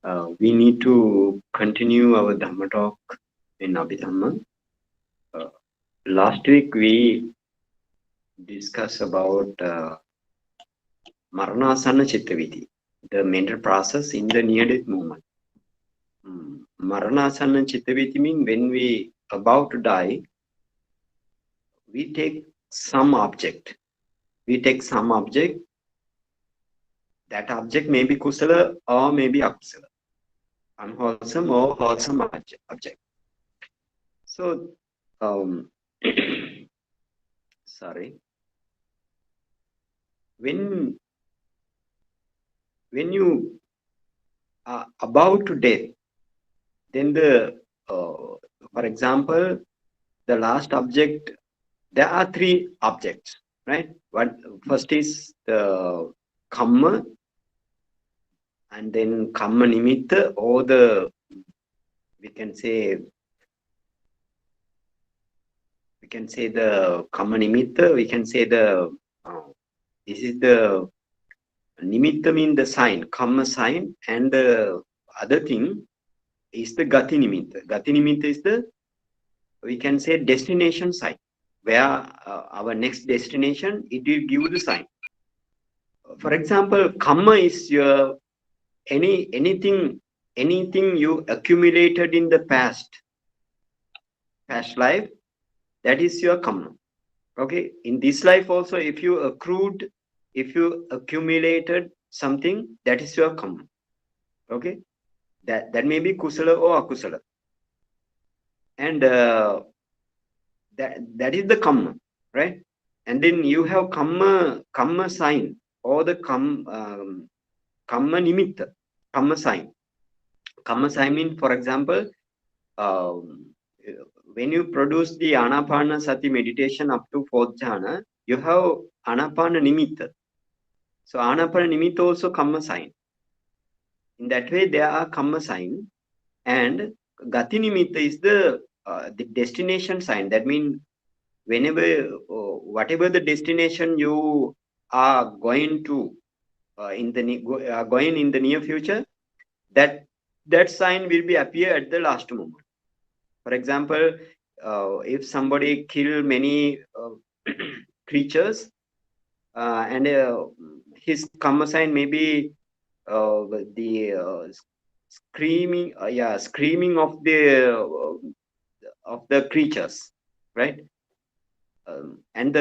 We need to continue our Dhamma talk in Abhidhamma. Uh, Last week we discussed about Maranasana Chittaviti, the mental process in the near-death moment. Maranasana Chittaviti means when we about to die, we take some object. We take some object. That object may be kusala or maybe akusala, unwholesome or wholesome object. So, um, sorry, when you are about to death, then for example, the last object, there are three objects, right? What first is the kamma, and then kamma nimitta, or we can say the kamma nimitta. We can say uh, this is the nimitta mean the sign, kamma sign, and the other thing is the gati nimitta. Gati nimitta is we can say destination sign, where our next destination, it will give the sign. For example, kamma is your anything you accumulated in the past life, that is your kamma. Okay, in this life also, if you accumulated something, that is your kamma. Okay, that may be kusala or akusala, and that is the kamma, right? And then you have kamma sign, or the kamma nimitta, kamma sign. Kamma sign means, for example, um, when you produce the anapana sati meditation up to fourth jhana, you have anapana nimitta. So anapana nimitta also kamma sign. In that way, there are kamma sign, and gati nimitta is the destination sign. That means whenever whatever the destination you are going to going in the near future, that sign will be appear at the last moment. For example, if somebody kill many creatures, and his karma sign may be the screaming of the creatures, right? And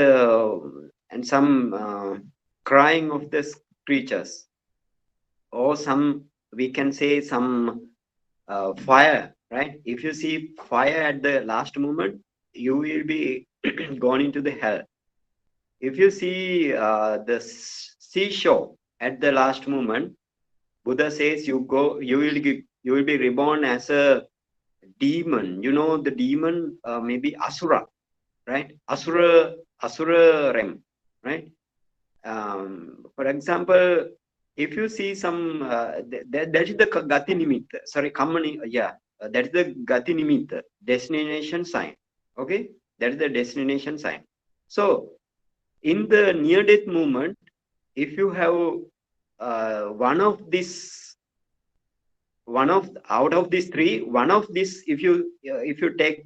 some crying of the creatures, or some, we can say, some fire, right? If you see fire at the last moment, you will be gone into the hell. If you see the seashore at the last moment, Buddha says you will be reborn as a demon. You know, the demon, maybe asura, right? Asura rem, right? For example, if you see some, that is the gati nimitta. Sorry, kamani, yeah, that is the gati nimitta, destination sign. Okay, that is the destination sign. So, in the near-death moment, if you have one of out of these three, one of this, if you take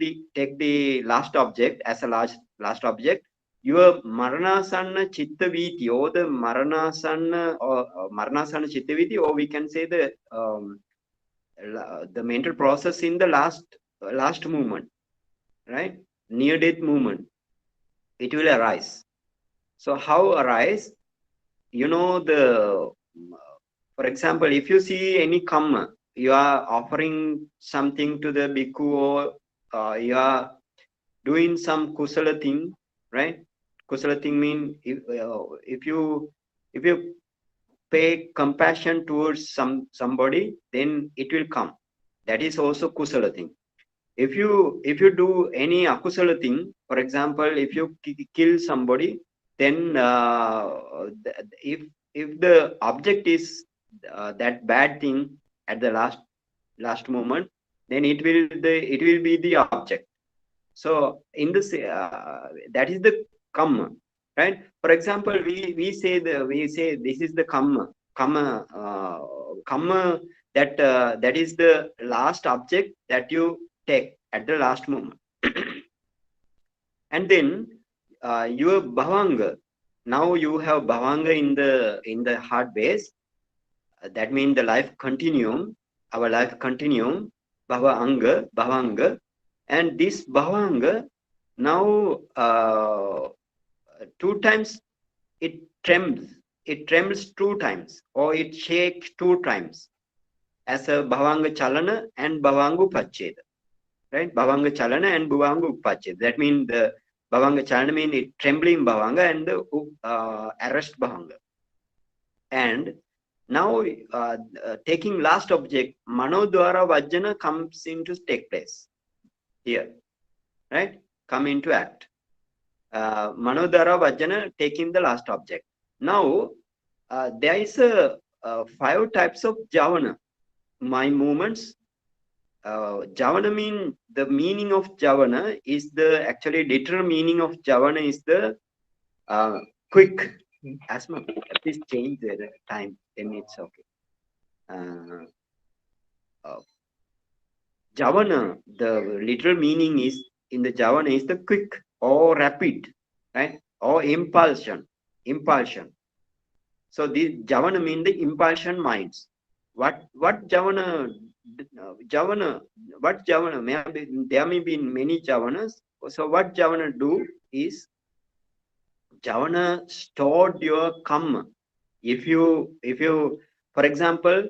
the last object as a last object, your maranasana chittaviti, or the maranasana chittaviti, or we can say the mental process in the last moment, right? Near death moment, it will arise. So how arise? You know, for example, if you see any kamma, you are offering something to the bhikkhu, or you are doing some kusala thing, right? Kusala thing mean, if you pay compassion towards somebody, then it will come. That is also kusala thing. If you do any akusala thing, for example, if you kill somebody, then if the object is that bad thing at the last moment, then it will be the object. So in this, that is the kamma, right? For example, we say this is the kamma. Kamma that is the last object that you take at the last moment. And then your bhavanga, now you have bhavanga in the heart base. That means the life continuum, our life continuum, bhavanga, and this bhavanga now two times it trembles. It trembles two times, or it shakes two times, as a bhavanga chalana and bhavanga upacheda. Right? Bhavanga chalana and bhavanga upacheda. That means the bhavanga chalana means it trembling bhavanga and the arrest bhavanga. And now taking last object, manodwara vajjana comes into take place here. Right? Come into act. Manodwara vajjana taking the last object. Now there is a 5 types of javana, mind movements. Javana mean, the meaning of javana is the, actually literal meaning of javana is the quick. Asma, please change the time, then it's okay. Javana, the literal meaning is, in the javana is the quick or rapid, right? Or impulsion. So this javana mean the impulsion minds. What javana? What javana? There may be many javanas. So what javana do is, javana stored your karma. If you, for example,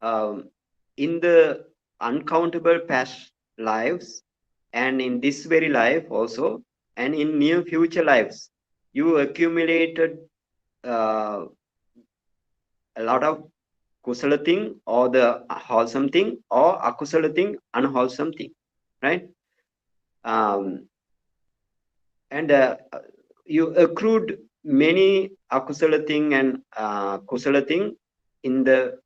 in the uncountable past lives, and in this very life also, and in near future lives, you accumulated a lot of kusala thing, or the wholesome thing, or akusala thing, unwholesome thing, right? And you accrued many akusala thing and kusala thing in the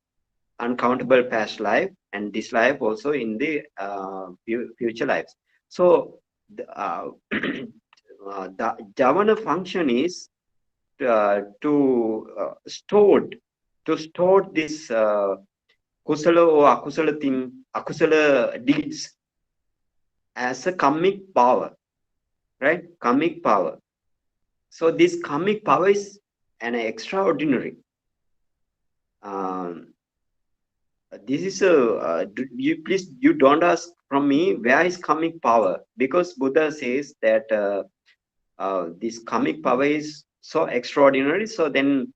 uncountable past life, and this life also in the future lives. So the javana function is to store this kusala or akusala deeds as a karmic power, right? Karmic power. So this karmic power is an extraordinary. This is a you don't ask from me where is karmic power, because Buddha says that this karmic power is so extraordinary. So then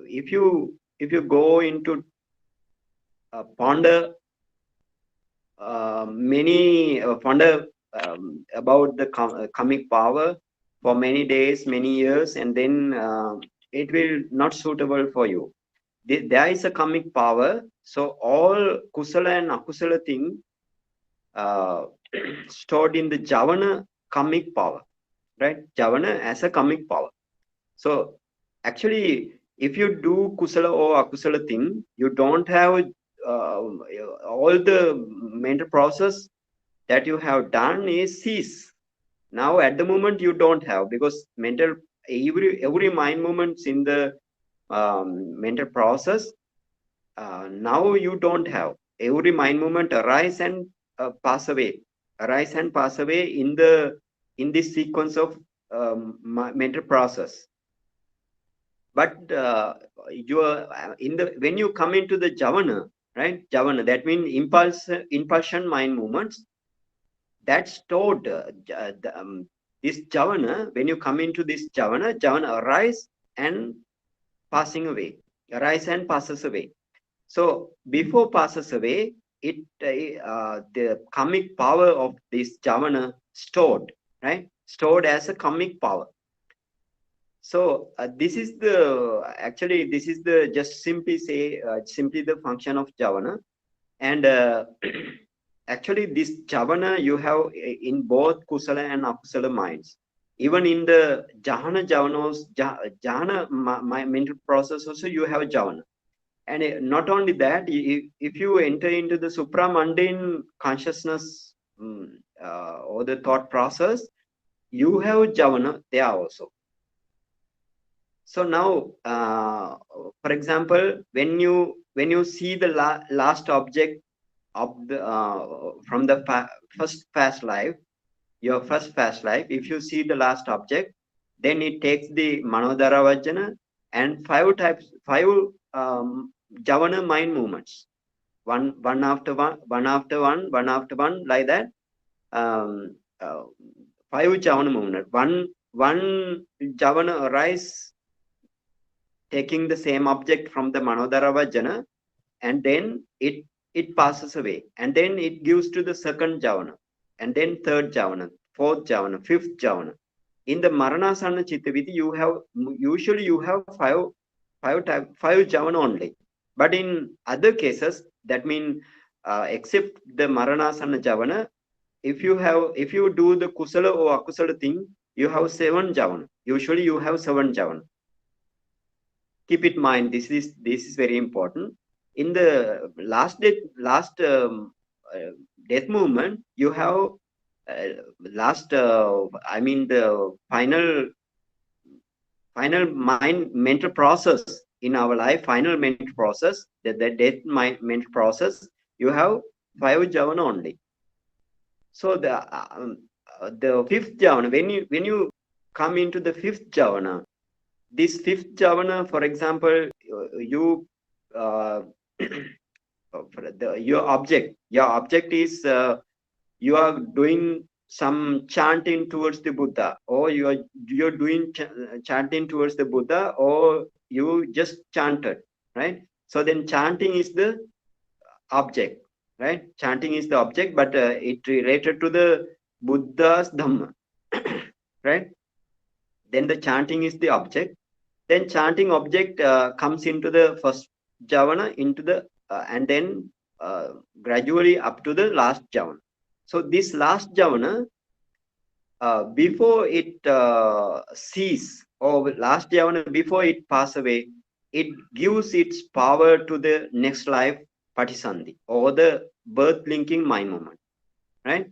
if you go into ponder ponder about the karmic power for many days, many years, and then it will not suitable for you. There is a karmic power. So all kusala and akusala thing stored in the javana karmic power, right? Javana as a karmic power. So actually, if you do kusala or akusala thing, you don't have all the mental process that you have done is cease. Now at the moment you don't have, because mental every mind movements in the mental process, now you don't have. Every mind movement arise and pass away in this sequence of mental process. But you are in the, when you come into the javana, right? Javana, that means impulsion mind movements that stored this javana. When you come into this javana arise and passing away, arise and passes away. So before passes away, it the karmic power of this javana stored, right? Stored as a karmic power. So this is the, actually this is the, just simply say simply the function of javana. And actually this javana you have in both kusala and akusala minds. Even in the jhana my mental process also you have javana. And not only that, if you enter into the supramundane consciousness or the thought process, you have javana there also. So now, for example, when you when you see the last object of the from the first fast life, your first fast life, if you see the last object, then it takes the Manodara Vajana and five Javana mind movements. One after one, one after one, one after one, like that. Um, uh, Five Javana movement. One Javana arise taking the same object from the Manodara Vajana, and then it passes away, and then it gives to the second Javana, and then third Javana, fourth Javana, fifth Javana. In the Maranasana Chittavidhi, you have usually you have five Javana only. But in other cases, that means except the Maranasana Javana, if you do the Kusala or Akusala thing, you have seven Javana. Usually you have seven Javana. Keep it in mind. This is very important. In the last death movement, you have I mean the final mental process in our life, final mental process, the death mental process, you have five Javana only. So the fifth Javana, when you come into the fifth Javana, this fifth Javana, for example, you your object is you are doing some chanting towards the Buddha, or you're doing chanting towards the Buddha, or you just chanted, right? So then chanting is the object, right? Chanting is the object, but it related to the Buddha's Dhamma, right? Then the chanting is the object. Then chanting object comes into the first Javana, into the and then gradually up to the last Javana. So this last Javana, before it cease, or last Javana before it pass away, it gives its power to the next life Patisandhi, or the birth linking mind movement, right?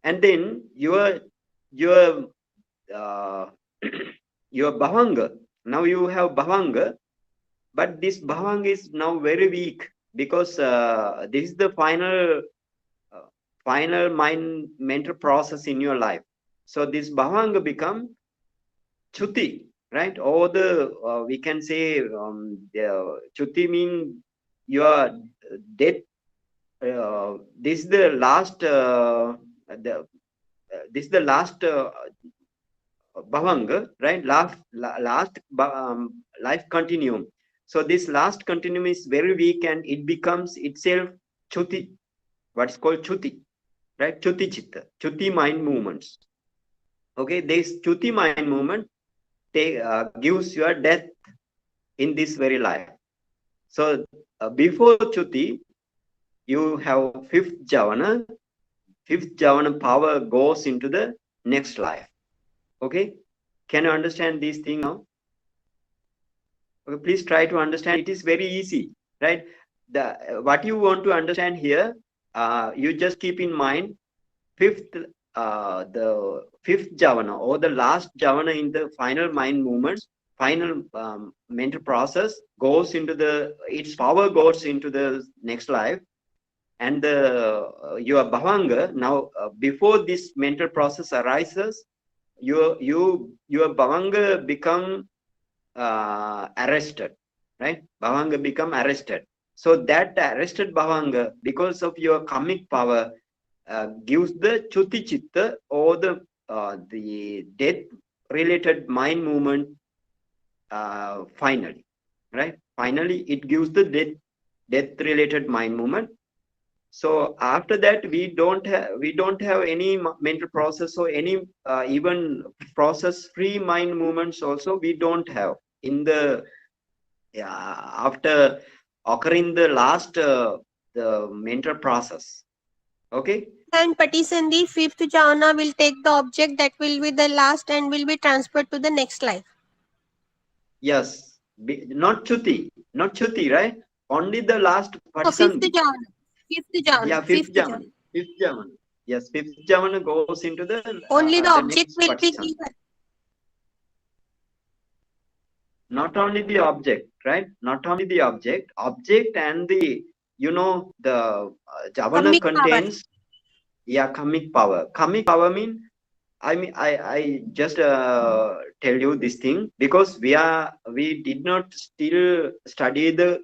And then your uh, your Bhavanga, now you have Bhavanga, but this Bhavanga is now very weak, because this is the final mental process in your life. So this Bhavanga become Chuti, right? Or the we can say Chuti mean your death. This is the last this is the last Bhavanga, right? Last life continuum. So this last continuum is very weak, and it becomes itself Chuti, what's called Chuti, right? Chuti Chitta, Chuti mind movements. Okay, this Chuti mind movement gives your death in this very life. So before Chuti, you have fifth Javana. Fifth Javana power goes into the next life. Okay, can you understand these things now? Okay, please try to understand. It is very easy, right? What you want to understand here, you just keep in mind the fifth Javana, or the last Javana in the final mind movements, final mental process goes into its power goes into the next life, and your Bhavanga now before this mental process arises, your Bhavanga become arrested, right? Bhavanga become arrested. So that arrested Bhavanga, because of your karmic power, gives the Chuti Chitta, or the death related mind movement finally, right? Finally, it gives the death related mind movement. So after that, we don't have any mental process, or any even process free mind movements also we don't have in the after occurring the last the mental process. Okay. And Patisandhi, fifth jhana will take the object that will be the last and will be transferred to the next life. Yes, not Chuti, right? Only the last No, fifth Patisandhi. jhana. Fifth jhana. Yeah, fifth Fifth jhana. Javan. Fifth Javan. Yes, fifth Javan goes into Only the the object next will be Patisandhi. given. not only the object, right? Not only the object and the, the Javana Comic power. contains, yeah, karmic power. Karmic power mean, I just tell you this thing because we did not still study the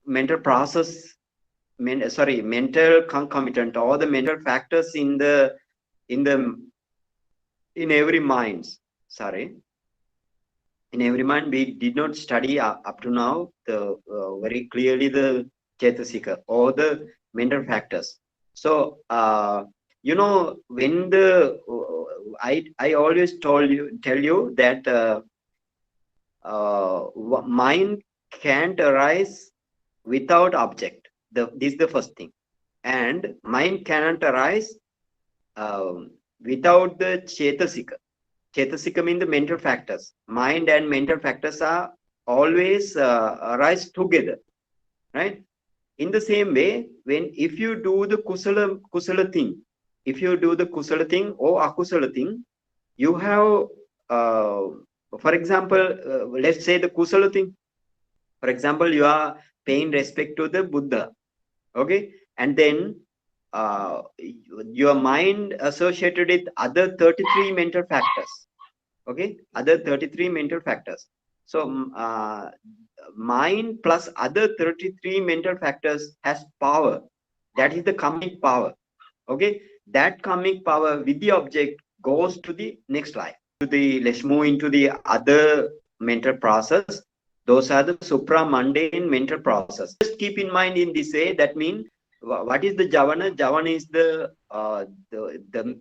mental process, mental concomitant or the mental factors in the in every mind. Sorry, in every mind we did not study up to now the very clearly the Chetasika or the mental factors. So when the I always tell you that mind can't arise without object. This is the first thing, and mind cannot arise without the Chetasika. Chetasika means the mental factors. Mind and mental factors are always arise together, right? In the same way, if you do the kusala thing, if you do the kusala thing or akusala thing, you have, for example, let's say the kusala thing. For example, you are paying respect to the Buddha, okay, and then your mind associated with other 33 mental factors, okay, other 33 mental factors. So mind plus other 33 mental factors has power, that is the karmic power, okay. That karmic power with the object goes to the next life, to the, let's move into the other mental process. Those are the supramundane mental process. Just keep in mind in this way, that means what is the javana is the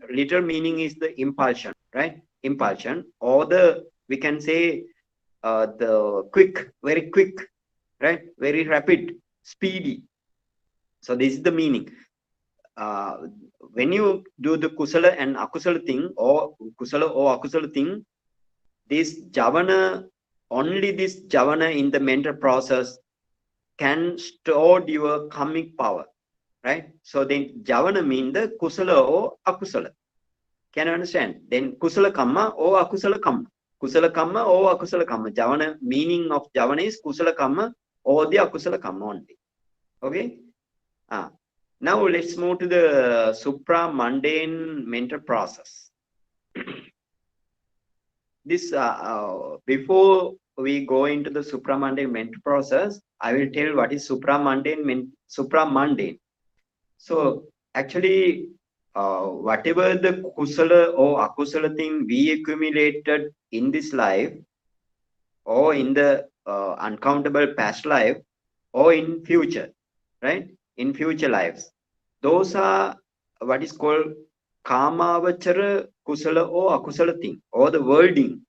literal meaning is the impulsion, right? Impulsion, or the, we can say, the quick, very quick, right? Very rapid, speedy. So this is the meaning. When you do the kusala and akusala thing, or kusala or akusala thing, this javana, only this javana in the mental process can store your karmic power, right? So then javana mean the kusala or akusala. Can you understand? Then kusala kamma or akusala kamma. Kusala kamma or akusala kamma. Javana, meaning of javana is kusala kamma or the akusala kamma only. Okay? Now let's move to the supramundane mental process. This before we go into the supramundane mental process, I will tell what is supramundane. So actually, whatever the kusala or akusala thing we accumulated in this life, or in the uncountable past life, or in future, right? In future lives, those are what is called kamavachara kusala or akusala thing, or the worlding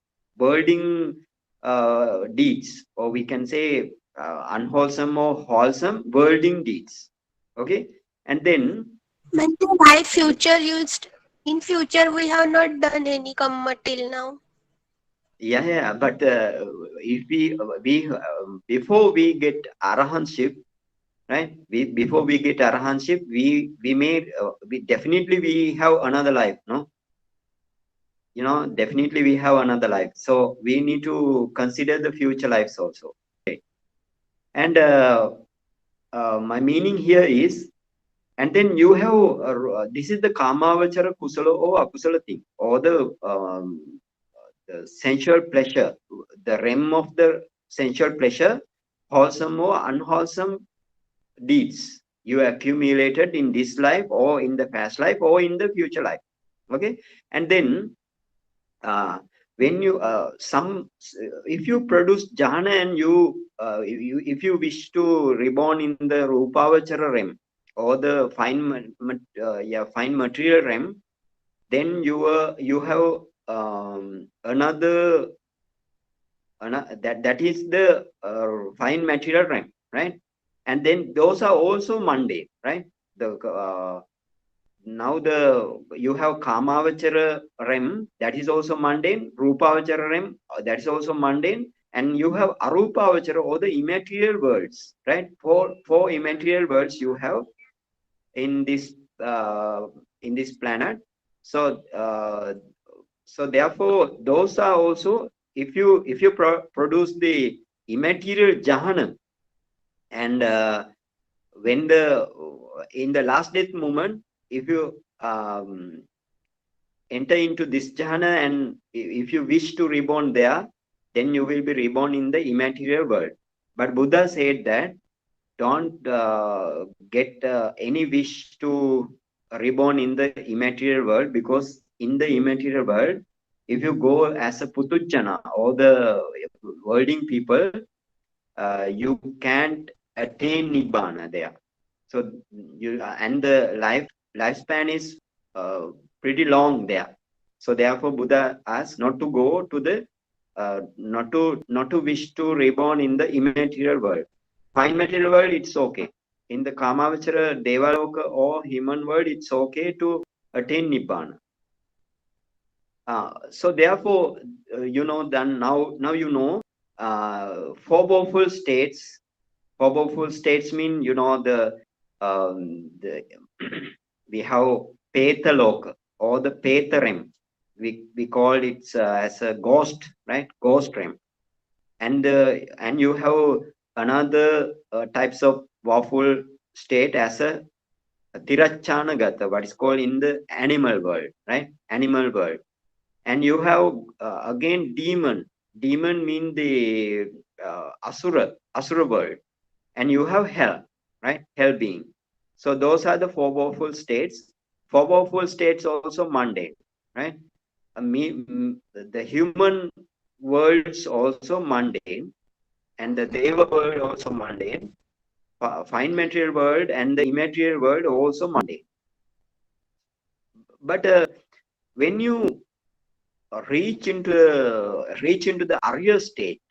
deeds, or we can say unwholesome or wholesome worlding deeds. Okay, and then Why future used? In future, we have not done any kamma till now. yeah, but if we before we get arahantship, right? Before we get arahantship, we made we definitely we have another life, no? Definitely we have another life, so we need to consider the future lives also. Okay. And my meaning here is, and then you have this is the kamavachara kusala or akusala thing, or the sensual pleasure, the realm of the sensual pleasure, wholesome or unwholesome deeds you accumulated in this life, or in the past life, or in the future life. Okay, and then when you if you produce jhana, and if you wish to reborn in the rupavachara realm, or the fine material realm, then you have another that is the fine material realm, right? And then those are also mundane, right? The now you have kamavachara realm, that is also mundane. Rupavachara realm, that is also mundane. And you have arupavachara, or the immaterial worlds, right? Four immaterial worlds you have in this planet. So so therefore those are also if you produce the immaterial jhana, and when the in the last death moment, if you enter into this jhana, and if you wish to reborn there, then you will be reborn in the immaterial world. But Buddha said that don't get any wish to reborn in the immaterial world, because in the immaterial world, if you go as a putujjana or the worlding people, you can't attain nibbana there. So you and the lifespan is uh, pretty long there. So therefore, Buddha asked not to go to the not to wish to reborn in the immaterial world. Fine material world, it's okay. In the Kamavachara, Devaloka or human world, it's okay to attain nibbana. So therefore, then now you know four powerful states. Four powerful states mean the we have Petaloka or the Petarem. We call it as a ghost, right? Ghost realm. And you have another types of powerful state as a Tirachanagata, what is called in the animal world, right? Animal world. And you have again demon. Demon mean the asura world. And you have hell, right? Hell being. So those are the four powerful states. Four powerful states also mundane, right? The human worlds also mundane, and the Deva world also mundane. Fine material world and the immaterial world also mundane. But when you reach into the Arya state,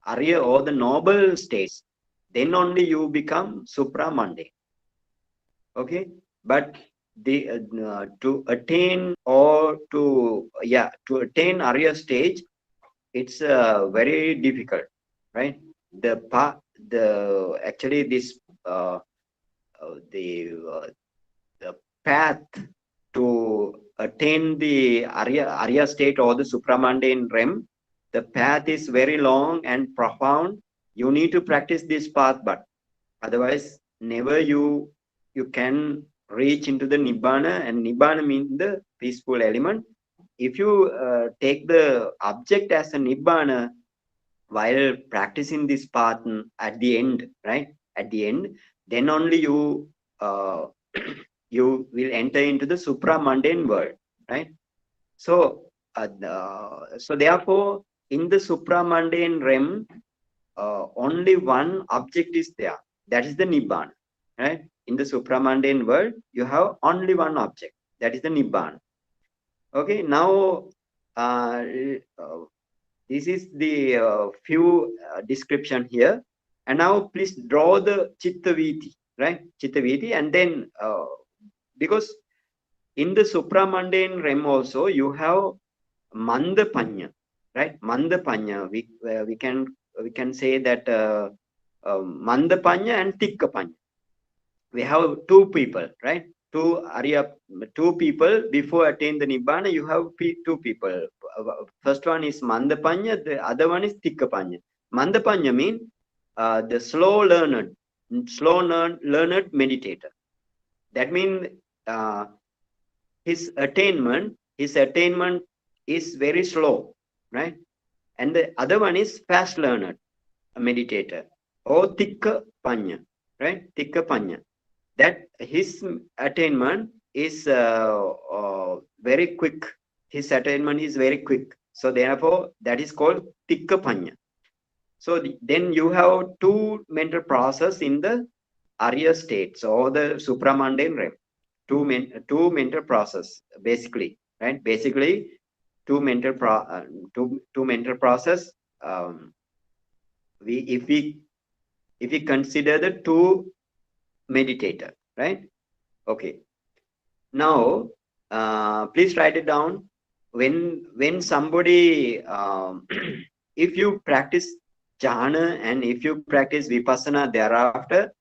Arya or the noble states, then only you become supramundane. Okay, but to attain or to attain Arya stage, it's very difficult, right? The actually this uh, the the path to attain the Arya state or the supramundane realm, the path is very long and profound. You need to practice this path, but otherwise, never you can reach into the nibbana, and nibbana means the peaceful element. If you take the object as a nibbana while practicing this path at the end, right? At the end, then only you uh, you will enter into the supramundane world, right? So, so therefore, in the supramundane realm, only one object is there. That is the nibbana, right? In the supramundane world, you have only one object. That is the nibbana. Okay. Now, uh, uh, this is the few description here. And now, please draw the chitta viti, right? Chitta viti, and then because in the supramundane realm also you have manda panya, right? Manda panya. We can say that manda panya and tikka panya. We have two people, right? Two people before attain the nibbana. You have two people. First one is manda panya. The other one is tikka panya. Manda panya mean the learned meditator. That means uh, his attainment is very slow, right? And the other one is fast learner, a meditator, or tikka panya, right? Tikka panya. That his attainment is very quick. His attainment is very quick. So therefore, that is called tikka panya. So then you have two mental process in the Arya states or the supramundane realm. Two mental process basically, right? Basically, two mental process. Um, we if we consider the two meditator, right? Okay. Now, please write it down. When somebody, if you practice jhana and if you practice vipassana thereafter,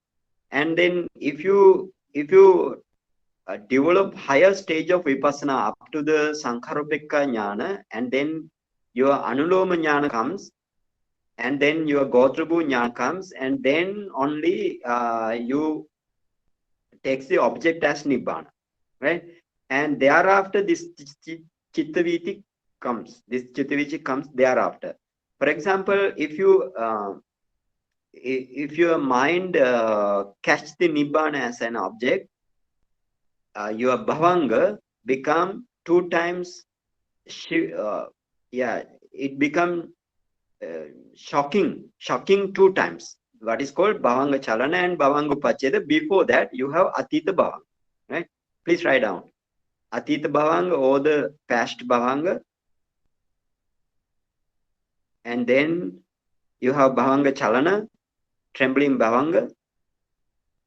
and then if you develop higher stage of vipassana up to the sankarupika jnana, and then your Anuloma Jnana comes, and then your Gotrabhu Jnana comes, and then only you takes the object as Nibbana, right? And thereafter this Chittaviti comes. This Chittaviti comes thereafter. For example, if your mind catch the Nibbana as an object, your Bhavanga become 2 times, yeah, it become shocking 2 times. What is called Bhavanga Chalana and Bhavanga Upacheda. Before that, you have Atita Bhavanga, right? Please write down. Atita Bhavanga or the past Bhavanga. And then you have Bhavanga Chalana, trembling Bhavanga.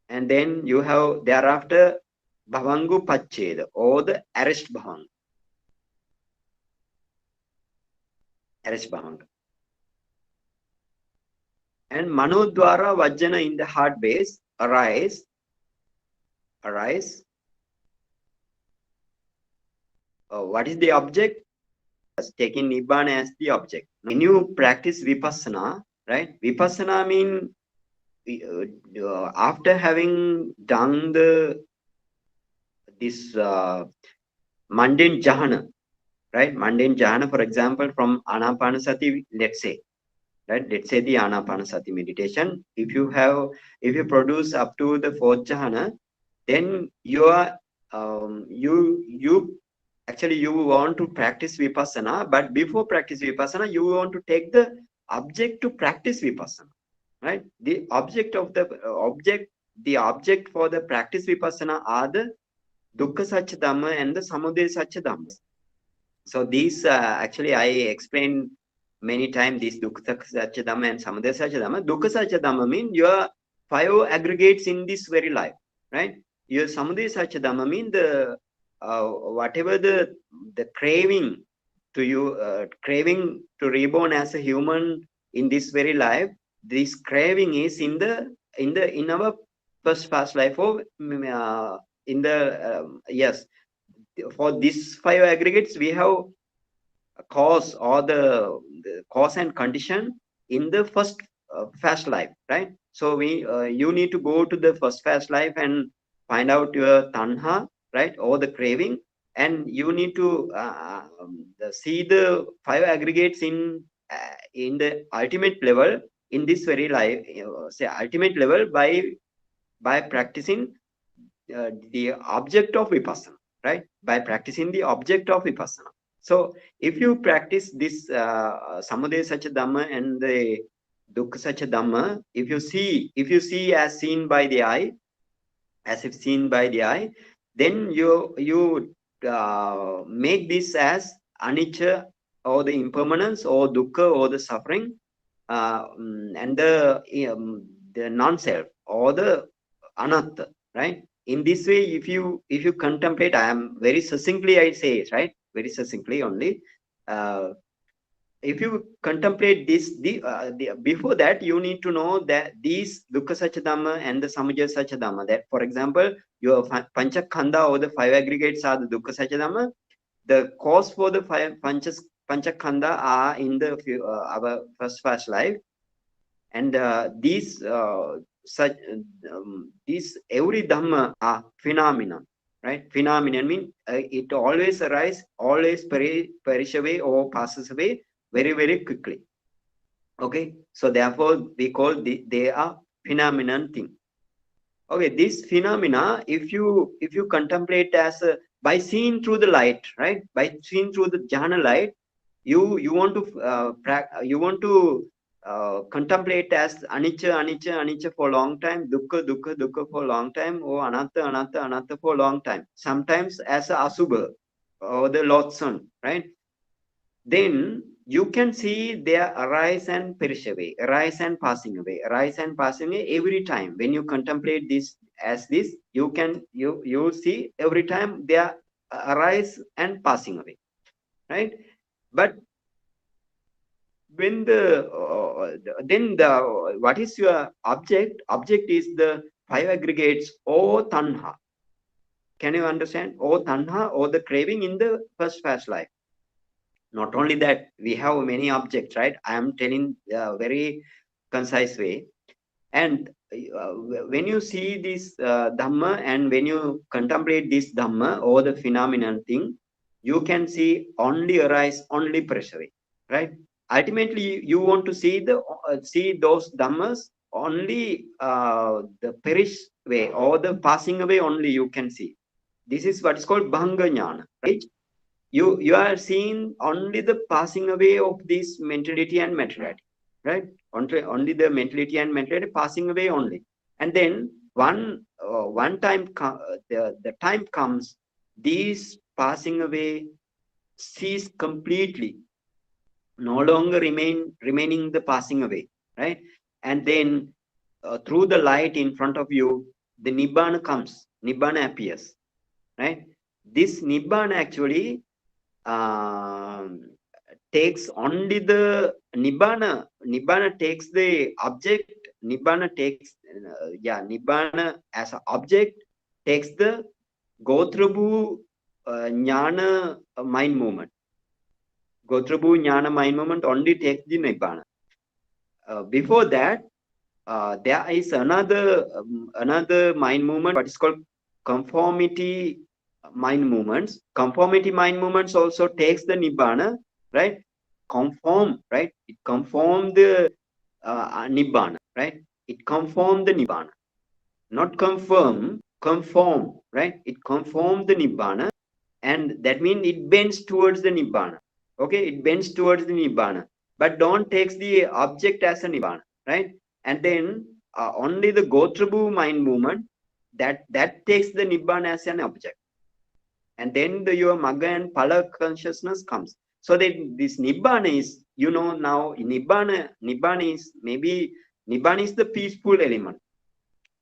And then you have thereafter Bhavangu Pacheda or the arrest Bhavanga. Arrest Bhavanga. And Manodwara Vajjana in the heart base arise. What is the object? Taking Nibbana as the object. When you practice Vipassana, right? Vipassana means after having done this mundane jhana, right? Mundane jhana, for example, from Anapanasati, let's say, right? Let's say the Anapanasati meditation. If you produce up to the 4th jhana, then you are you actually you want to practice Vipassana, but before practice Vipassana, you want to take the object to practice Vipassana, right? The object for the practice Vipassana are the Dukkha Satya Dhamma and the Samudaya Satya Dhamma. So these actually I explained many times these Dukkha Satya Dhamma and Samudaya Satya Dhamma. Dukkha Satya Dhamma means your 5 aggregates in this very life, right? Your Samudaya Satya Dhamma means the whatever the craving to reborn as a human in this very life, this craving is in our first past life, or in the yes, for these 5 aggregates we have a cause or the cause and condition in the first fast life, right? So you need to go to the first fast life and find out your tanha, right, or the craving, and you need to see the 5 aggregates in the ultimate level in this very life, say ultimate level by practicing the object of vipassana, right? By practicing the object of vipassana. So if you practice this Samudaya Satya Dhamma and the Dukkha Satya Dhamma, if you see as seen by the eye, as if seen by the eye, then you make this as anicca, or the impermanence, or dukkha, or the suffering, and the non-self, or the anatta, right? In this way, if you contemplate, I am very succinctly I say it, right? Very succinctly only. If you contemplate this, before that, you need to know that these Dukkha Satya Dhamma and the Samudaya Satya Dhamma, that for example, your Panchakhanda or the 5 aggregates are the Dukkha Satya Dhamma. The cause for the 5 Panchakhanda are in the our first past life, and these every Dhamma are phenomena, right? Phenomenon means it always arises, always perish away or passes away very, very quickly. Okay, so therefore we call they are phenomenon thing. Okay, this phenomena, if you contemplate as by seeing through the light, right? By seeing through the jhana light, you want to contemplate as anicca for a long time, dukkha for a long time, or anatta for a long time. Sometimes as a asubha or the loathsome, right? Then you can see their arise and perish away, arise and passing away, arise and passing away every time. When you contemplate this as this, you see every time they are arise and passing away, right? But when then what is your object? Object is the 5 aggregates or tanha. Can you understand? Or tanha, or the craving in the first life. Not only that, we have many objects, right? I am telling very concise way. And when you see this Dhamma, and when you contemplate this Dhamma or the phenomenon thing, you can see only arise, only pressure, right? Ultimately, you want to see see those Dhammas only the perish way or the passing away only you can see. This is what is called Bhanga Jnana, right? You are seeing only the passing away of this mentality and materiality, right? Only the mentality and materiality passing away only. And then one time the time comes, these passing away cease completely, no longer remaining the passing away, right? And then through the light in front of you, the Nibbana comes, Nibbana appears, right? This Nibbana actually um, takes only the Nibbana. Nibbana takes the object. Nibbana takes, Nibbana as an object takes the Gotrabhu Jnana mind movement. Gotrabhu Jnana mind movement only takes the Nibbana. Before that, there is another mind movement, what is called conformity mind movements. Conformity mind movements also takes the Nibbana, right? Conform, right? It conform the Nibbana, right? It conform the Nibbana, not confirm, conform, right? It conform the Nibbana, and that means it bends towards the Nibbana. Okay, it bends towards the Nibbana, but don't takes the object as a Nibbana, right? And then only the Gotrabhu mind movement that takes the Nibbana as an object, and then your Magga and Phala consciousness comes. So that this Nibbana is, now Nibbana is maybe Nibbana is the peaceful element.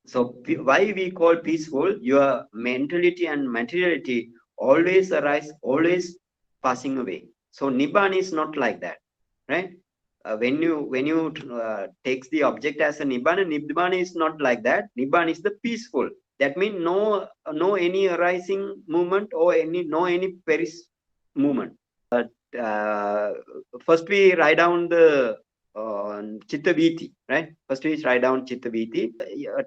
So why we call peaceful? Your mentality and materiality always arise, always passing away. So Nibbana is not like that, right? When you takes the object as a Nibbana is not like that. Nibbana is the peaceful. That means no any arising movement or any perish movement. Uh, First we write down the Chitta Viti, right? First we write down Chitta Viti. The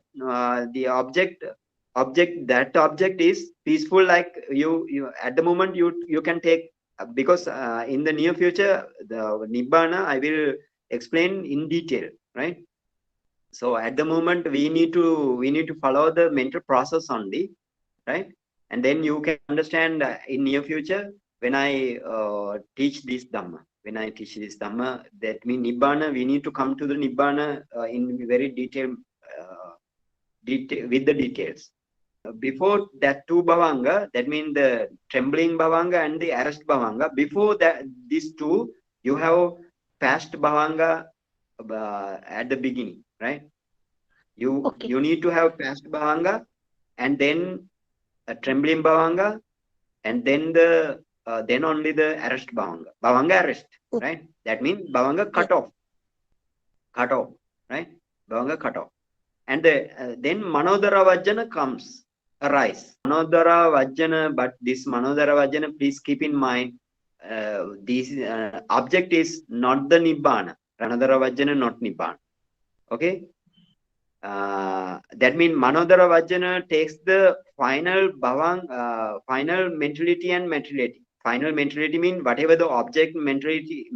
that object is peaceful, like you at the moment you can take, because in the near future the Nibbana I will explain in detail, right? So at the moment we need to follow the mental process only, right? And then you can understand in near future when I teach this Dhamma. When I teach this Dhamma, that means Nibbana, we need to come to the Nibbana in very detail with the details. Before that two Bhavanga, that means the trembling Bhavanga and the arrest Bhavanga, before that these two, you have fast Bhavanga at the beginning, right? You need to have fast Bhavanga, and then a trembling Bhavanga, and then then only the arrest Bhavanga arrest, right? That means Bhavanga cut off, right? Bhavanga cut off. And then Manodara Vajjana arise. Manodara Vajjana, but this Manodara Vajjana, please keep in mind, this object is not the Nibbana. Manodara Vajjana, not Nibbana. Okay? That means Manodara Vajjana takes the final final mentality and materiality. Final mentality means whatever the object mentality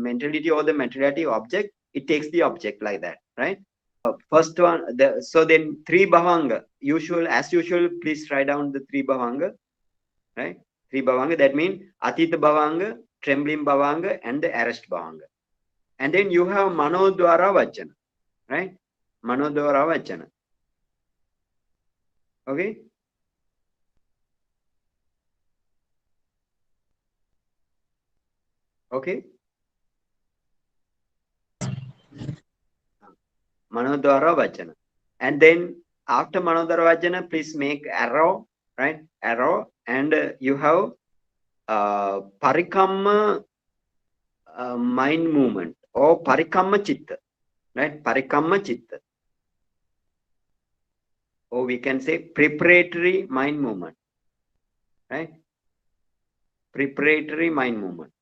or the materiality object, it takes the object like that, right? First one, so then three Bhavanga. As usual, please write down the three Bhavanga, right? Three Bhavanga, that means Atita Bhavanga, Trembling Bhavanga, and the Arrest Bhavanga. And then you have Manodwara Vajjana, right? Manodwara Vajjana. Okay? Okay? Manodwara Vajjana. And then after Manodwara Vajjana, please make arrow, right? Arrow, and you have Parikamma mind movement or Parikamma Chitta, right? Parikamma Chitta. Or we can say preparatory mind movement, right? Preparatory mind movement.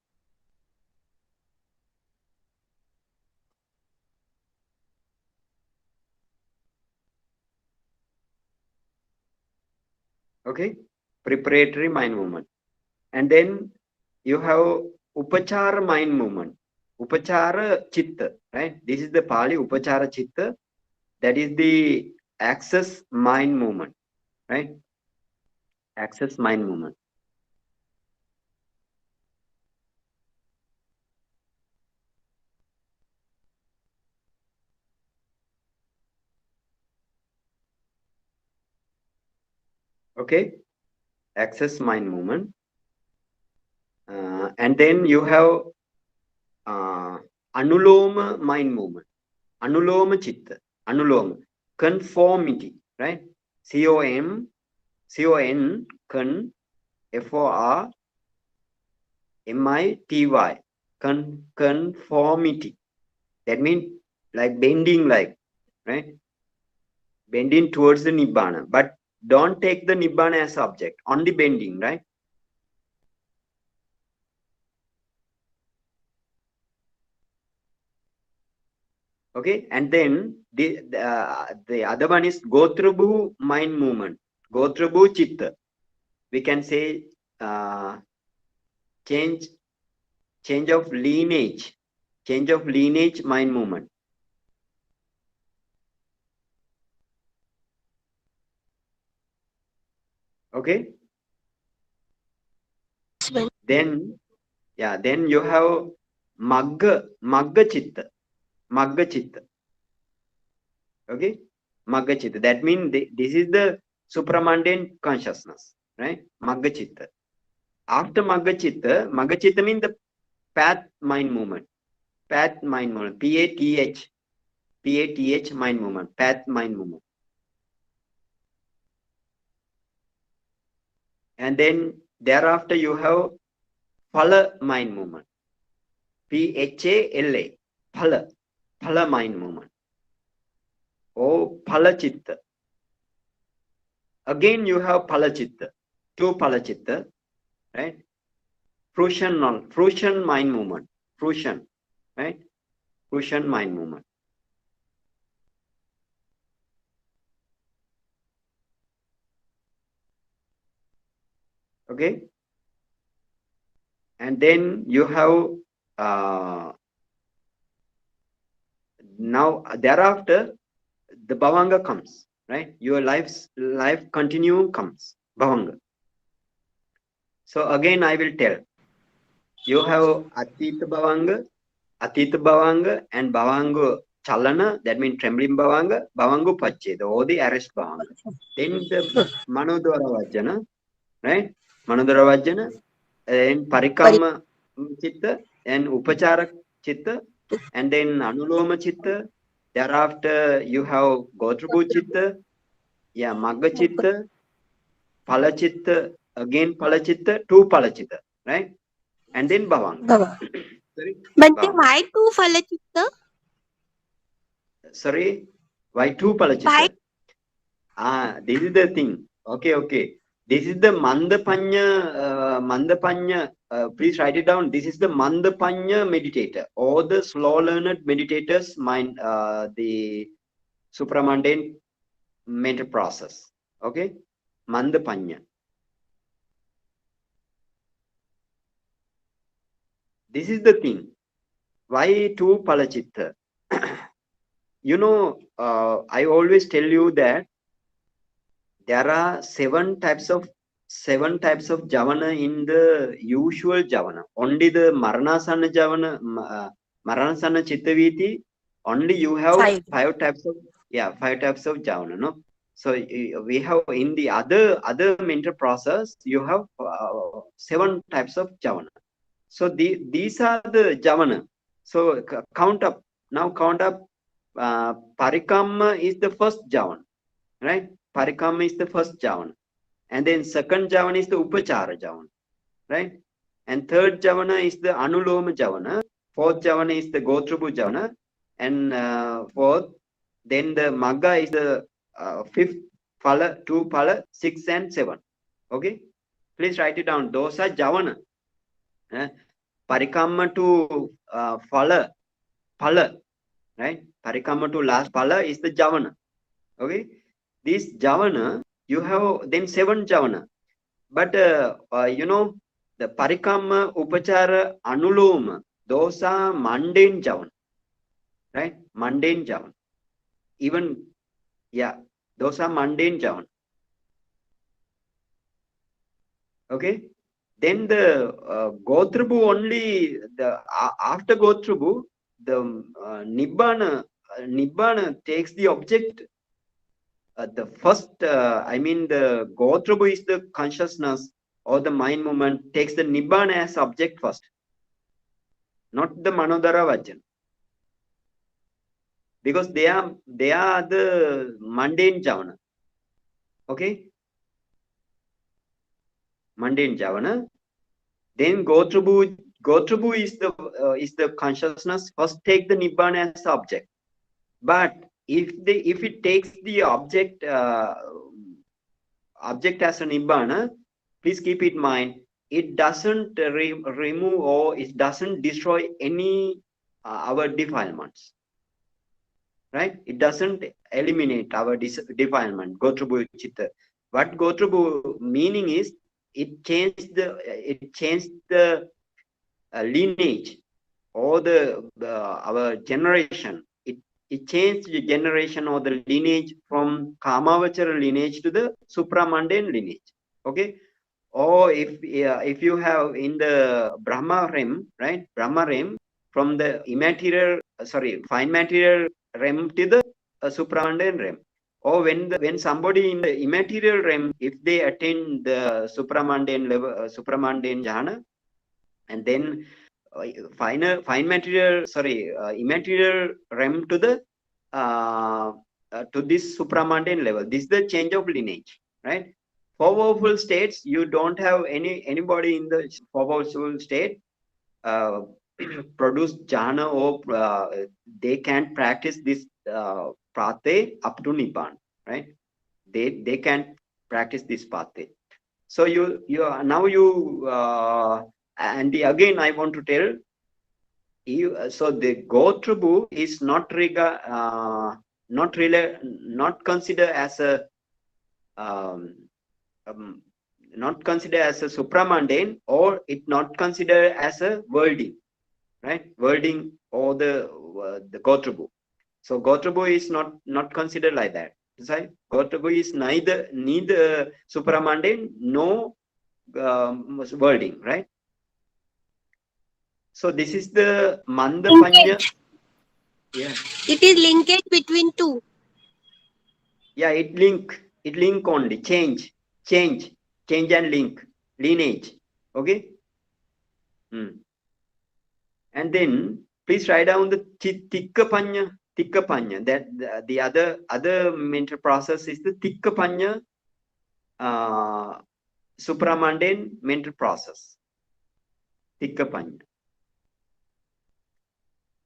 Okay, preparatory mind movement. And then you have upachara mind movement. Upachara chitta, right? This is the Pali upachara chitta. That is the access mind movement, right? Access mind movement. Okay, access mind movement. And then you have anuloma mind movement. Anuloma chitta. Anuloma. Conformity, right? C-O-M, C-O-N, con, F-O-R, M-I-T-Y. Conformity. That means like bending, like, right? Bending towards the Nibbana. But don't take the Nibbana as object. Only bending, right? Okay, and then the other one is Gotrabhu mind movement. Gotrabhu chitta. We can say change of lineage. Change of lineage mind movement. Okay. Then then you have Magga chitta. Magga chitta. Okay, Magga chitta. That means this is the supramundane consciousness, right? Magga chitta. After Magga chitta means the path mind movement. Path mind movement. P-A-T-H. P-A-T-H mind movement. Path mind movement. And then thereafter you have Phala mind movement. P-H-A-L-A. Phala. Phala mind movement. Oh, Phala chitta. Again you have Phala chitta. Two Phala chitta. Right? Fruition mind movement. Fruition. Right? Fruition mind movement. Okay? And then you have now thereafter the Bhavanga comes, right? Your life continuum comes. Bhavanga. So again I will tell. You have Atita Bhavanga and Bhavanga Chalana, that means trembling Bhavanga, Bhavanga Pacheda, or the arrest Bhavanga. Then the Manodara Vajjana, right? Manodara Vajjana, and Parikamma Chitta, and Upachara Chitta, and then Anuloma Chitta. Thereafter, you have Gotrabhu Chitta, Magga Chitta, Phala Chitta, again Phala Chitta, two Phala Chitta, right? And then Bhavanga. Sorry, Bante, Bhavanga. why two Falachitta? Sorry, why two Phala Why? Chitta? This is the thing. Okay. This is the Mandapanya. Please write it down. This is the Mandapanya meditator or the slow learned meditators mind, the supramundane mental process. Okay, Mandapanya. This is the thing. Why two Palachitta? I always tell you that there are seven types of javana in the usual javana. Only the Maranasana javana, Maranasana Chittaviti, only you have Five. five types of javana. No, so we have in the other mental process you have seven types of javana. So these are the javana. So count up now. Count up. Parikamma is the first javana, right? Parikamma is the first javana. And then second javana is the upachara javana, right? And third javana is the anuloma javana. Fourth javana is the gotrabhu javana. And fourth, then the magga is the fifth, phala, two phala, 6 and 7. Okay? Please write it down. Those are javana. Parikamma to phala, right? Parikamma to last phala is the javana. Okay? This javana you have then 7 javana. But you know, the Parikamma, Upachara, Anuloma, those are mundane javana, right? Mundane javana. Even, yeah, those are mundane javana. Okay? Then the Gotrabhu only, the after Gotrabhu, the Nibbana takes the object. The first, I mean, the Gotrabhu is the consciousness or the mind movement takes the Nibbana as object first, not the Manodara Vajan. Because they are the mundane javana. Okay? Mundane javana. Then Gotrabhu is the consciousness first take the Nibbana as object. But if it takes the object object as a Nibbana, please keep in mind, it doesn't remove or it doesn't destroy any our defilements, right? It doesn't eliminate our defilement. Gotrabhu chitta. What Gotrabhu meaning is it changed the lineage or our generation. It changed the generation or the lineage from Kamavachara lineage to the Supramundane lineage. Okay? Or if you have in the Brahma realm, right? Brahma realm from the fine material realm to the Supramundane realm. Or when somebody in the immaterial realm, if they attain the Supramundane level, Supramundane jhana, and then immaterial realm to the to this supramundane level. This is the change of lineage, right? For powerful states, you don't have anybody in the powerful state produce jhana or they can practice this prate up to nibbana, right? They can practice this pate. So and again I want to tell you. So the Gotrabhu is not considered as a not considered as a supramundane, or it not considered as a worlding, right? Worlding or the Gotrabhu. So Gotrabhu is not considered like that. Right? Gotrabhu is neither supramundane nor worlding, right? So this is the Mandapanya. Linkage. Yeah. It is linkage between two. Yeah, it link only. Change and link. Lineage. Okay? And then please write down the Tikkapanya. That the other mental process is the Tikkapanya supramundane mental process. Tikkapanya.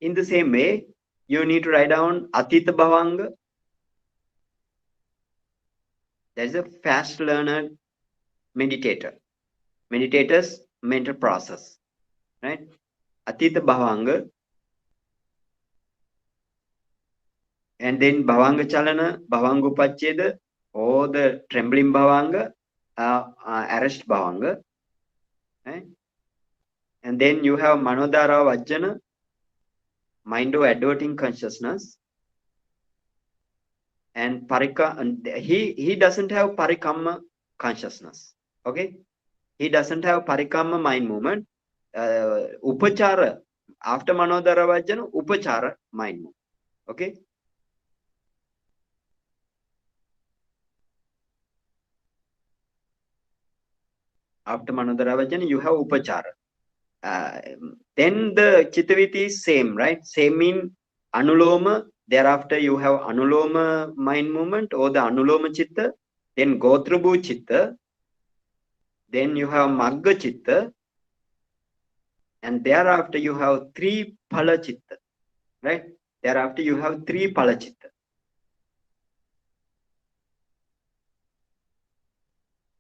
In the same way, you need to write down Atita Bhavanga. That is a fast learner meditator's mental process, right? Atita Bhavanga. And then Bhavanga Chalana, Bhavanga Upacheda, or the trembling Bhavanga, arrest Bhavanga. Right? And then you have Manodara Vajjana, mind of adverting consciousness. And he doesn't have Parikamma consciousness. Okay? He doesn't have Parikamma mind movement. Upachara, after Manodara Vajjana, Upachara mind movement. Okay? After Manodara Vajjana, you have Upachara. Then the Chittaviti is same, right? Same in Anuloma. Thereafter, you have Anuloma mind movement or the Anuloma Chitta. Then Gotrabhu Chitta. Then you have Magga Chitta. And thereafter, you have 3 Phala Chitta, right? Thereafter, you have 3 Phala Chitta.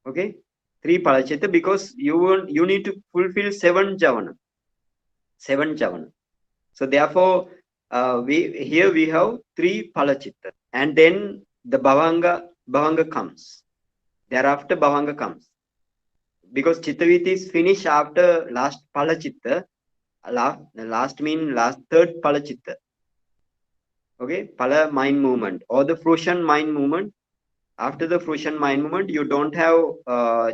Okay? 3 Phala Chitta, because you need to fulfill 7 Javana. 7 Javana. So therefore, we have 3 Phala Chitta. And then the Bhavanga comes. Thereafter Bhavanga comes. Because Chittaviti is finished after last Palachitta. Last mean last third Palachitta. Okay, Pala mind movement or the fruition mind movement. After the fruition mind movement, you don't have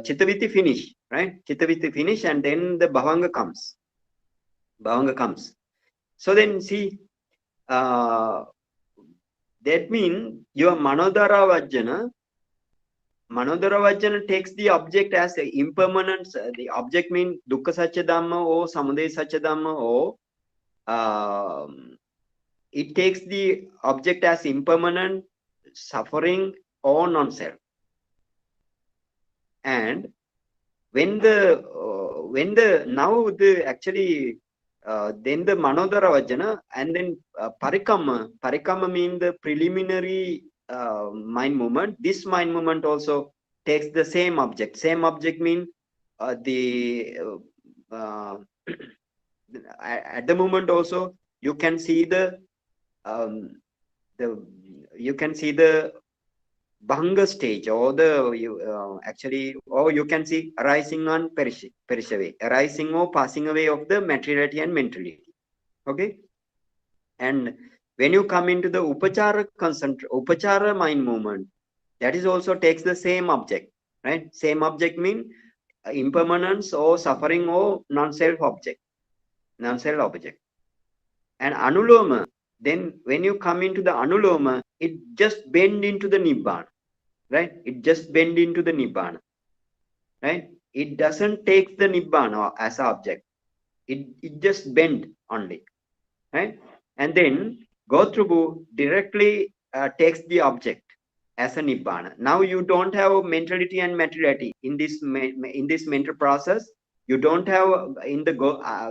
Chittaviti finish, right? Chittaviti finish, and then the Bhavanga comes. Bhavanga comes. So then see, that means your Manodara Vajjana takes the object as a impermanence. The object means Dukkha Satya Dhamma or Samudaya Satya Dhamma, or it takes the object as impermanent, suffering, or non-self. And when the now the actually then the Manodara Vajjana, and then Parikamma means the preliminary mind movement. This mind movement also takes the same object. Same object means at the moment also you can see the you can see the Bhanga stage, or the actually, or you can see arising and perish away, arising or passing away of the materiality and mentality. Okay, and when you come into the upachara mind movement, that is also takes the same object, right? Same object mean impermanence or suffering or non-self object, non-self object. And anuloma, then when you come into the anuloma, it just bend into the nibbana. Right? It just bend into the Nibbana. Right? It doesn't take the Nibbana as an object. It just bend only. Right? And then Gotrubhu directly takes the object as a Nibbana. Now you don't have mentality and materiality in this mental process. You don't have in the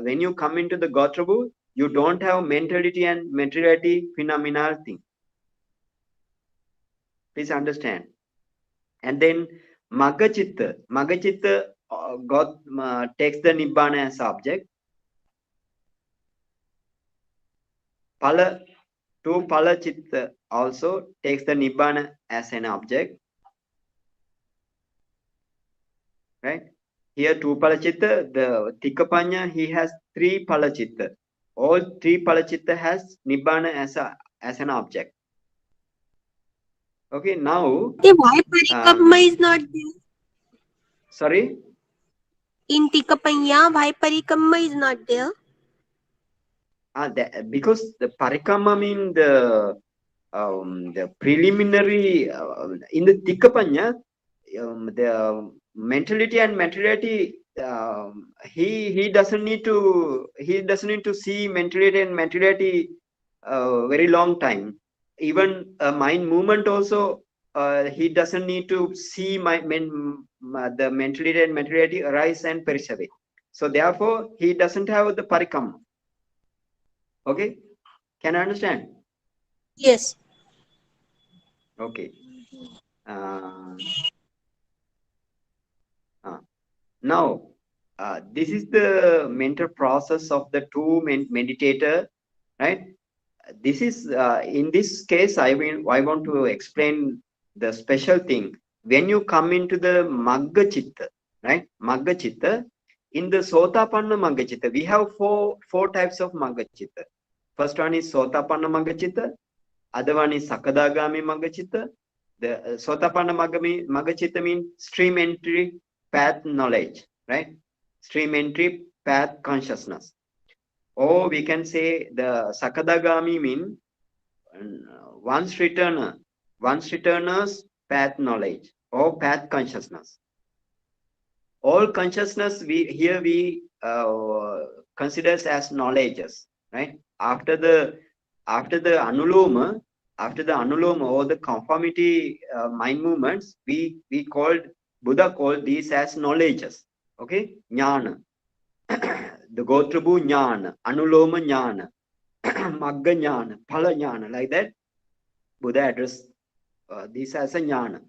when you come into the Gotrubhu, you don't have mentality and materiality phenomenal thing. Please understand. And then Magachitta takes the Nibbana as object. Pala Chitta also takes the Nibbana as an object. Right? Here two Palachitta, the Tikapanya, he has three Palachitta. All three Palachitta has Nibbana as an object. Okay, now Why Parikamma is not there? Sorry? In Tikapanya, why Parikamma is not there? Because the Parikamma mean the preliminary in the Tikapanya, the mentality and materiality, he doesn't need to see mentality and materiality very long time. Even mind movement also, he doesn't need to see the mentality and materiality arise and perish away. So therefore, he doesn't have the Parikam. Okay, can I understand? Yes. Okay. Now, this is the mental process of the two meditator, right? This is in this case, I want to explain the special thing. When you come into the Magga Chitta, right? Magga Chitta, in the Sotapanna Magga Chitta, we have four types of Magga Chitta. First one is Sotapanna Magga Chitta, other one is Sakadagami Magga Chitta. The Sotapanna Magga Chitta means stream entry path knowledge, right? Stream entry path consciousness. Or we can say the Sakadagami mean once returner's path knowledge or path consciousness. All consciousness we considers as knowledges, right? After the anuloma, or the conformity mind movements, Buddha called these as knowledges. Okay, jnana. The Gotrabhu jnana, anuloma jnana, magga jnana, phala jnana, like that. Buddha addressed this as a jnana.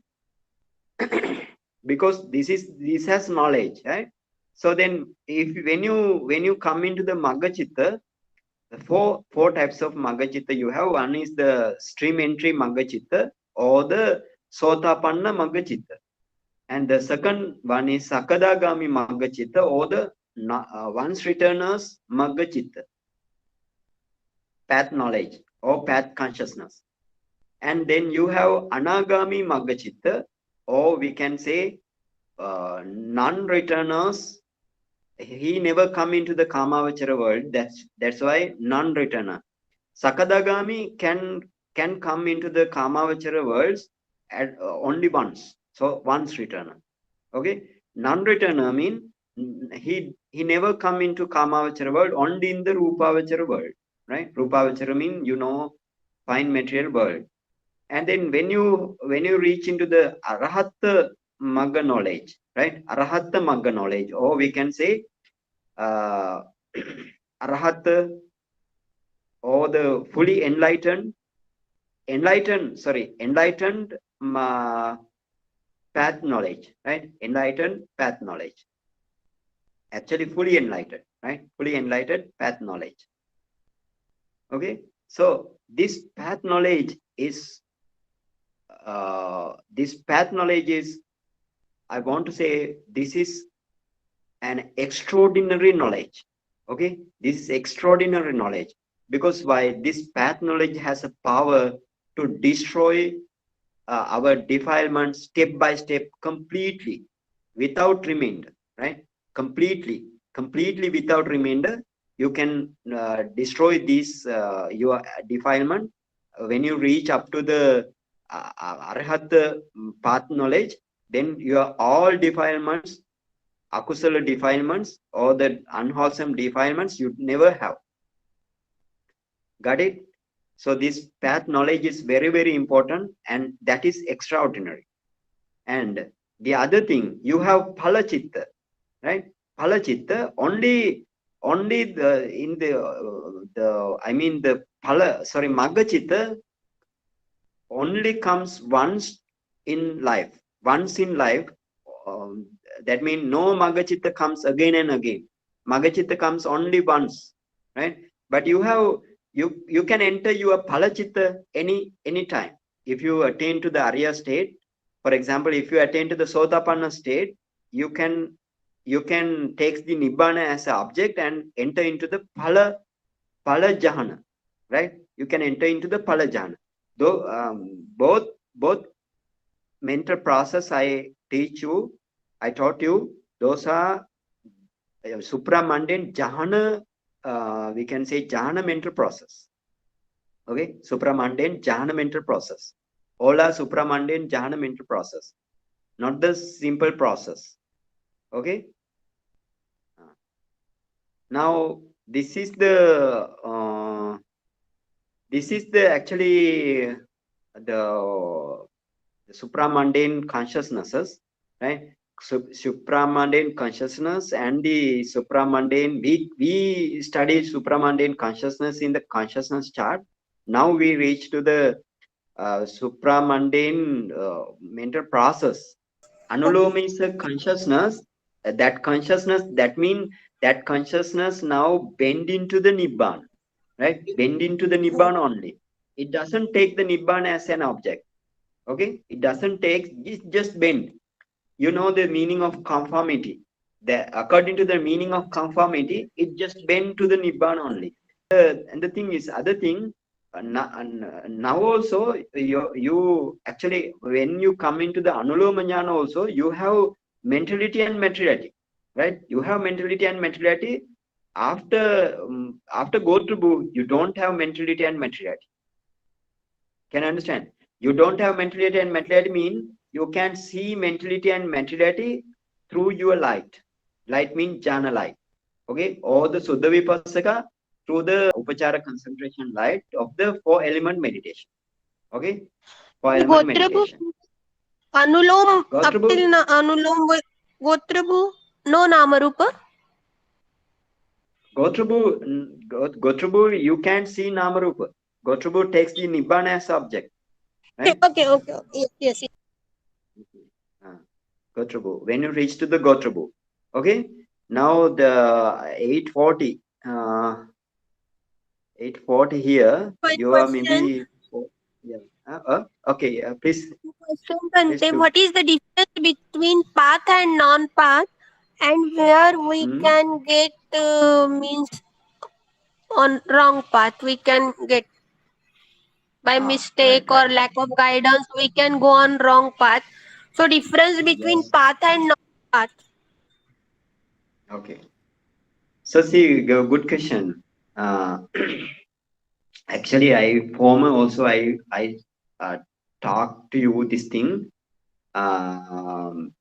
Because this has knowledge, right? So then when you come into the Magga Chitta, the four types of Magga Chitta you have. One is the stream entry Magga Chitta or the Sotapanna Magga Chitta. And the second one is Sakadagami Magga Chitta, or the once returners Magga Chitta, path knowledge or path consciousness. And then you have Anagami Magga Chitta, or we can say non-returners. He never come into the Kamavachara world. That's why non-returner. Sakadagami can come into the Kamavachara worlds at only once. So once returner. Okay. Non-returner mean he never come into Kamavachara world, only in the Rupavachara world. Right? Rupavachara mean fine material world. And then when you reach into the Arahatta Magga knowledge, right? Arahatta Magga knowledge, or we can say Arahatta, or the fully enlightened path knowledge, right? Enlightened path knowledge. Actually, fully enlightened, right? Fully enlightened path knowledge. Okay, so this path knowledge is I want to say, this is an extraordinary knowledge. Okay, this is extraordinary knowledge, because why? This path knowledge has a power to destroy our defilements step by step, completely, without remainder, right? Completely without remainder. You can destroy this your defilement when you reach up to the Arhat path knowledge. Then your all defilements, akusala defilements, or the unwholesome defilements, you never have. Got it? So this path knowledge is very, very important, and that is extraordinary. And the other thing, you have palachitta, right? Palachitta only the Maggachitta only comes once in life. Once in life, that means no Maggachitta comes again and again. Maggachitta comes only once, right? But you can enter your Palachitta any time. If you attain to the Arya state, for example, if you attain to the Sotapanna state, you can take the Nibbana as an object and enter into the Pala Jhana, right? You can enter into the Pala Jhana. Though both mental process I taught you, those are supramundane jhana, we can say jhana mental process. Okay, supramundane jhana mental process. All are supramundane jhana mental process, not the simple process. Okay. Now this is the actually the supramundane consciousnesses, right? Supramundane consciousness and the supramundane, we studied supramundane consciousness in the consciousness chart. Now we reach to the supramundane mental process. Anuloma is a consciousness. That consciousness, that consciousness now bend into the Nibbana, right? Bend into the Nibbana only. It doesn't take the Nibbana as an object. Okay, it doesn't take, it just bend. You know the meaning of conformity. According to the meaning of conformity, it just bend to the Nibbana only. And the thing is, other thing, now also, you actually, when you come into the Anuloma Jnana also, you have mentality and materiality, right? You have mentality and materiality. After Gotrubu, you don't have mentality and materiality. Can you understand? You don't have mentality and materiality mean you can see mentality and materiality through your light. Light means jhana light. Okay, or the Suddha Vipassaka through the Upachara concentration light of the 4-element meditation. Okay, 4-element meditation. Anulom up Gotrabu, till Anulom Gotrabu, no Namarupa. Gotrabu, you can't see Namarupa. Gotrabu takes the Nibbana as object. Right? Okay. Yes. Gotrabu. When you reach to the Gotrabu, okay. Now the 840, 840 here. My You are question. maybe, yeah. Okay. Please. question, Yes, Bante. What is the difference between path and non-path, and where we Hmm? can get means on wrong path? We can get by Right, mistake or right. lack of guidance. We can go on wrong path. So difference between Yes. path and non-path. Okay. So see, good question. Actually, I former also I talk to you this thing. Um,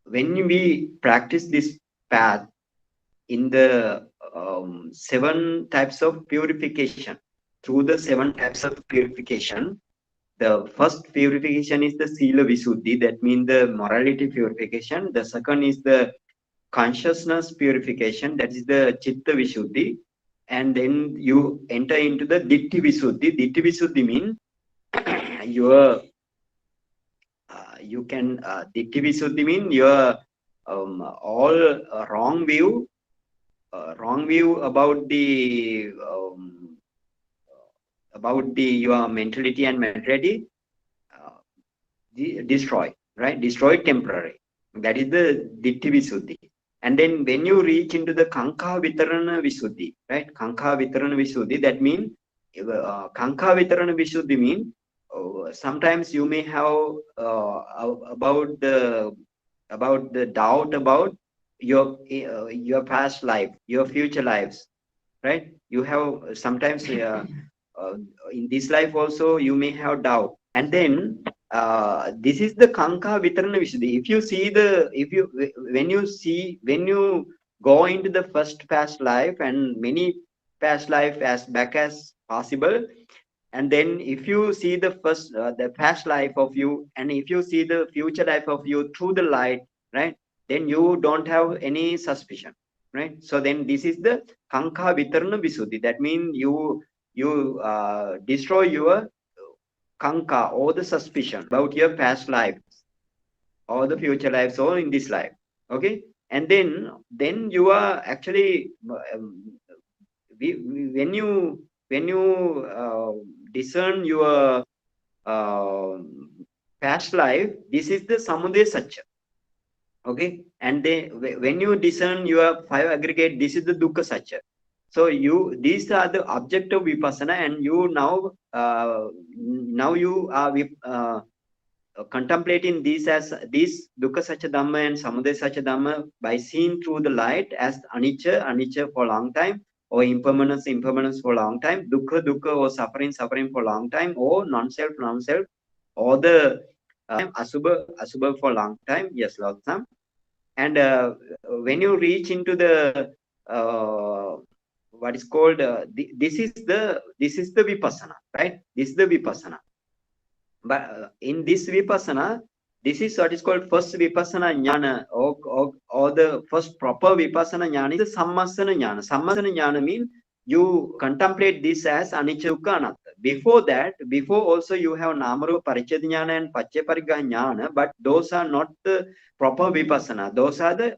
when we practice this path in the seven types of purification, through the seven types of purification, the first purification is the Sila Visuddhi, that means the morality purification. The second is the consciousness purification, that is the Chitta Visuddhi. And then you enter into the Ditti Visuddhi. Ditti Visuddhi means your you can Ditti Visuddhi mean your all wrong view about the your mentality and materiality, uh, destroy, right? Destroy temporary. That is the Ditti Visuddhi. And then when you reach into the Kanka Vitarana Visuddhi, right? Kanka Vitarana Visuddhi, that means Kanka Vitarana Visuddhi mean sometimes you may have about the doubt about your past life, your future lives, right? You have sometimes uh, in this life also you may have doubt, and then this is the Kanka Vitarana Visuddhi. If you see the if you when you go into the first past life and many past life as back as possible, and then if you see the past life of you, and if you see the future life of you through the light, right, then you don't have any suspicion, right? So then this is the Kanka Vitarana Visuddhi. That means you destroy your Kanka, or the suspicion about your past life or the future lives or in this life. Okay. And then you are actually when you discern your uh, past life, this is the Samudaya Satya. Okay. And then when you discern your five aggregate, this is the Dukkha Satya. So these are the objective vipassana, and you now you are contemplating these as these Dukkha Satya Dhamma and Samudaya Satya Dhamma by seeing through the light as anicca for a long time, or impermanence for a long time, dukkha or suffering for a long time, or non-self, or the asubha for a long time. Yes, Lord Sam. And when you reach into the uh, what is called this is the vipassana, right? This is the vipassana. But in this vipassana, this is what is called first vipassana jnana, or the first proper vipassana jnana is the sammasana jnana. Sammasana jnana means you contemplate this as anicca dukkha anatta. Before that, before also you have namarupa paricheda jnana and paccapariga jnana, but those are not the proper vipassana. Those are the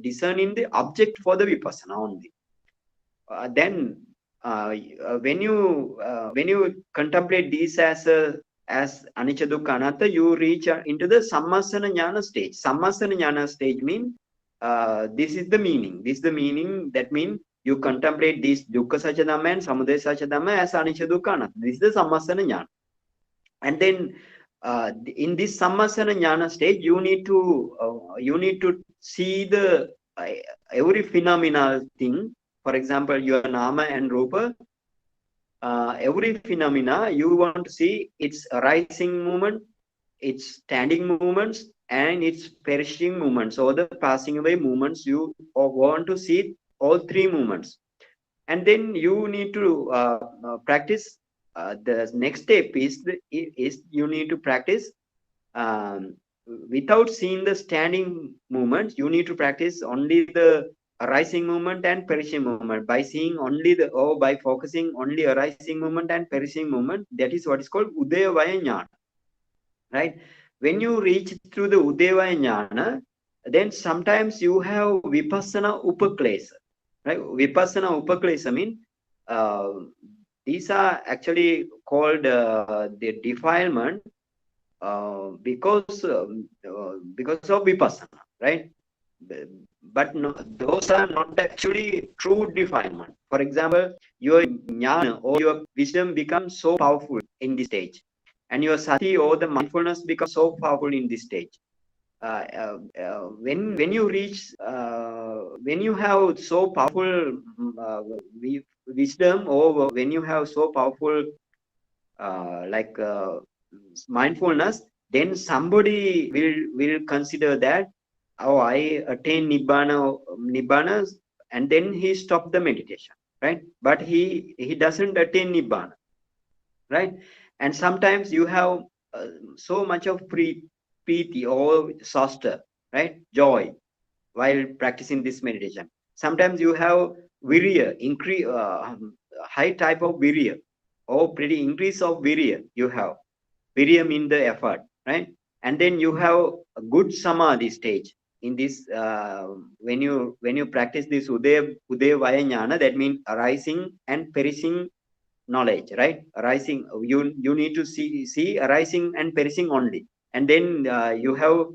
discerning the object for the vipassana only. Then when you contemplate these as anicca dukkha anatta, you reach into the sammasana jnana stage. Sammasana jnana stage means this is the meaning. This is the meaning. That means you contemplate this dukkha satya dhamma and samudaya satya dhamma as anicca dukkha anatta. This is the sammasana jnana. And then in this sammasana jnana stage, you need to see the every phenomenal thing. For example, your nama and rupa, every phenomena you want to see its rising movement, its standing movements, and its perishing movements, or the passing away movements. You want to see all three movements, and then you need to practice. The next step is you need to practice um, without seeing the standing movement. You need to practice only the arising movement and perishing movement by seeing only the, or by focusing only arising movement and perishing movement. That is what is called Udayavaya Jnana, right? When you reach through the Udayavaya Jnana, then sometimes you have Vipassana Upaklesa, right? Vipassana Upaklesa means uh, these are actually called the defilement because of vipassana, right? But no, those are not actually true defilement. For example, your jnana or your wisdom becomes so powerful in this stage, and your sati or the mindfulness becomes so powerful in this stage. When you reach when you have so powerful wisdom, or when you have so powerful like mindfulness, then somebody will consider that, oh, I attain nibbana, and then he stopped the meditation, right? But he doesn't attain nibbana, right? And sometimes you have uh, so much of preeti or sasta, right, joy, while practicing this meditation. Sometimes you have virya, increase, high type of virya, or pretty increase of virya you have. Virya mean the effort, right? And then you have a good samadhi stage in this. When you practice this udaya vaya jnana, that means arising and perishing knowledge, right? Arising, you need to see arising and perishing only, and then you have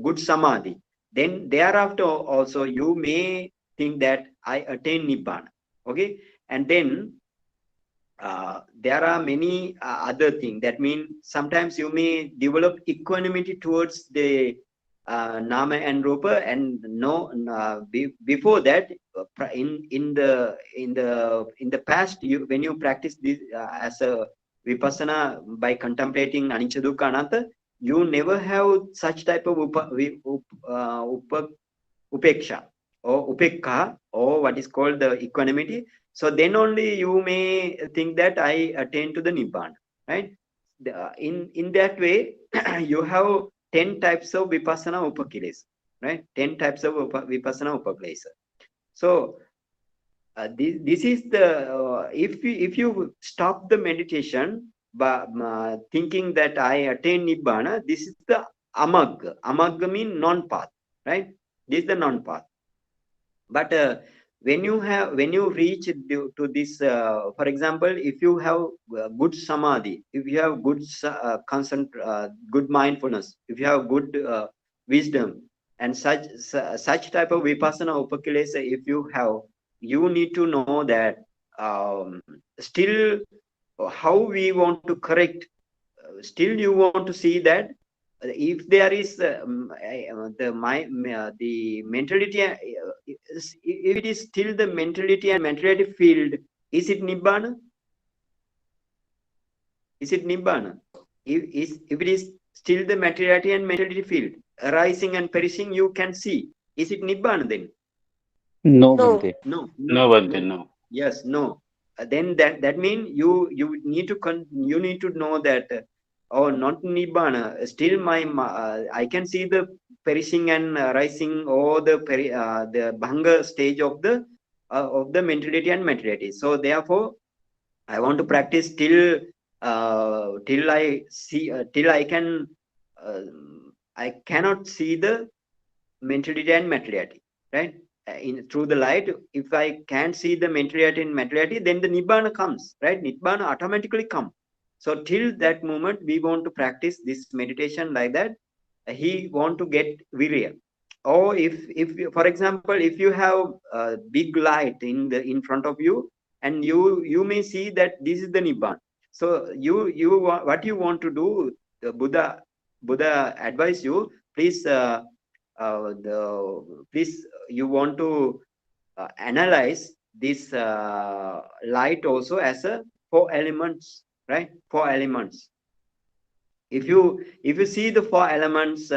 good samadhi. Then thereafter also you may think that I attain nibbana, okay? And then there are many other things. That means sometimes you may develop equanimity towards the nama and rupa, and no, before that, in the past, when you practice this as a vipassana by contemplating anicca dukkha anatta, you never have such type of upeksha or upekka, or what is called the equanimity. So then only you may think that I attain to the nibbana, right? In that way, you have 10 types of vipassana upakilesa, right? 10 types of vipassana upakilesa. So this is the if you stop the meditation by thinking that I attain nibbana, this is the amagga. Amagga means non-path, right? This is the non-path. But when you reach to this, for example, if you have good samadhi, if you have good good mindfulness, if you have good wisdom, and such type of vipassana upakilesa, if you have, you need to know that still how we want to correct. Still you want to see that if there is the mentality, if it is still the mentality and mentality field, is it nibbana? Is it nibbana? If it is still the materiality and mentality field arising and perishing, you can see, is it nibbana then? No, No. Bhante. No, no, No, no. Bhante, no. Yes, no. Then that means you need to you need to know that oh, not nibbana. Still I can see the perishing and rising, or the bhanga stage of the mentality and materiality. So therefore, I want to practice till I see till I can uh, I cannot see the mentality and materiality, right? In through the light, if I can't see the mentality and materiality, then the nibbana comes, right? Nibbana automatically come. So till that moment, we want to practice this meditation like that. He want to get virya. Or for example, if you have a big light in front of you, and you may see that this is the nibbana. So what you want to do, the Buddha advise you, please please, you want to analyze this light also as a four elements, right? Four elements. If you see the four elements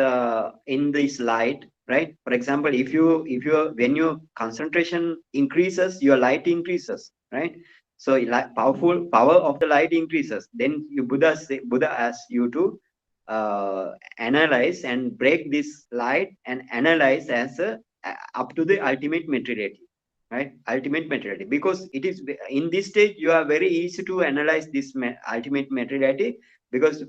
in this light, right? For example, if you when your concentration increases, your light increases, right? So power of the light increases, then Buddha asks you to analyze and break this light and analyze as up to the ultimate materiality, right? Ultimate materiality, because it is in this stage you are very easy to analyze this ultimate materiality, because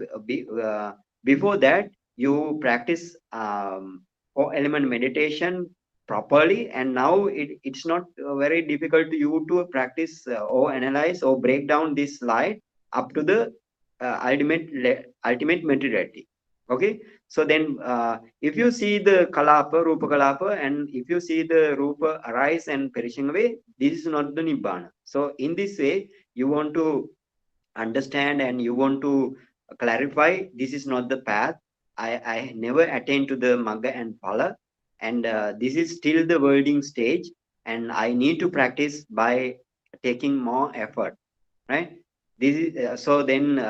before that you practice four element meditation properly, and now it's not very difficult to you to practice or analyze or break down this light up to the ultimate materiality. Okay, so then if you see the kalapa, rupa kalapa, and if you see the rupa arise and perishing away, this is not the nibbana. So in this way, you want to understand and you want to clarify this is not the path. I never attain to the magga and phala, and this is still the wording stage, and I need to practice by taking more effort, right? This is so then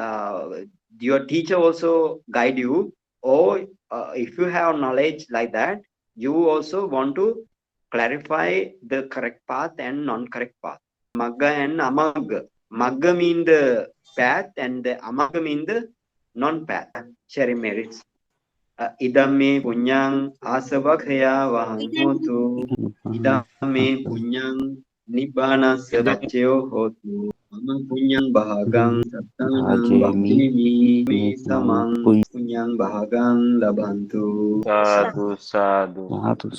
your teacher also guide you, or if you have knowledge like that, you also want to clarify the correct path and non-correct path. Magga and amagga. Magga mean the path and the amagga mean the non-path. Sharing merits. Idam me punyang asavakaya vahang hotu. Idam me punyang nibbana savachyo hotu. Mama punyang bahagang satanang bhajemi me samang punyang bahagang labantu. Sadhu, sadhu. Sadhu.